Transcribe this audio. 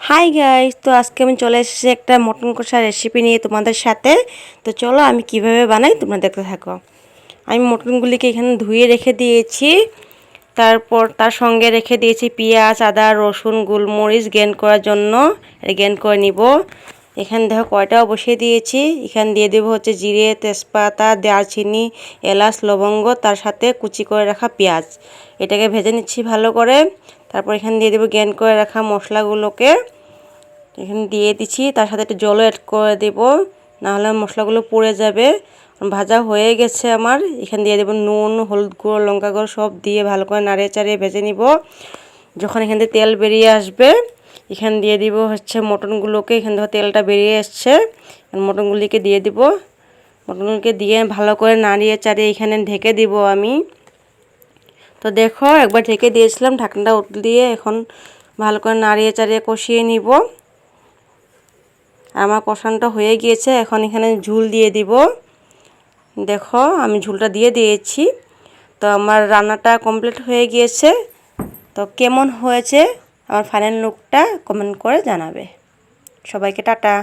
Hi guys, তো আজকে আমি চলে এসেছি একটা মটন কষা রেসিপি নিয়ে তোমাদের সাথে। তো চলো আমি কিভাবে বানাই তোমরা দেখতে থাকো। আমি মটনগুলিকে এখানে ধুয়ে রেখে দিয়েছি। তারপর তার সঙ্গে রেখে দিয়েছি পেঁয়াজ, আদা, রসুন, গোলমরিচ গ্রেন্ড করার জন্য। গ্রেন্ড করে নিব। এখানে দেখো কয়টাও বসিয়ে দিয়েছি। এখানে দিয়ে দেবো হচ্ছে জিরে, তেজপাতা, দারচিনি, এলাচ, লবঙ্গ, তার সাথে কুচি করে রাখা পেঁয়াজ। এটাকে ভেজে নিচ্ছি ভালো করে। তারপর এখানে দিয়ে দেবো গ্রেন্ড করে রাখা মশলাগুলোকে। এখানে দিয়ে দিচ্ছি, তার সাথে একটু জলও অ্যাড করে দেব, নাহলে মশলাগুলো পুড়ে যাবে। ভাজা হয়ে গেছে আমার। এখানে দিয়ে দেবো নুন, হলুদ গুঁড়ো, লঙ্কা গুঁড়ো সব দিয়ে ভালো করে নাড়িয়ে চাড়িয়ে ভেজে নিব। যখন এখান থেকে তেল বেরিয়ে আসবে, এখানে দিয়ে দিব হচ্ছে মটনগুলোকে। এখান থেকে তেলটা বেরিয়ে এসছে, মটনগুলিকে দিয়ে দিব। মটনগুলিকে দিয়ে ভালো করে নাড়িয়ে চাড়িয়ে এখানে ঢেকে দিব আমি। তো দেখো একবার ঢেকে দিয়েছিলাম, ঢাকনাটা দিয়ে এখন ভালো করে নাড়িয়ে চাড়িয়ে কষিয়ে নিব। আমার কষানোটা হয়ে গিয়েছে। এখন এখানে ঝোল দিয়ে দিব। দেখো আমি ঝোলটা দিয়ে দিয়েছি। তো আমার রান্নাটা কমপ্লিট হয়ে গিয়েছে। তো কেমন হয়েছে আমার ফাইনাল লুকটা কমেন্ট করে জানাবে। সবাইকে টাটা।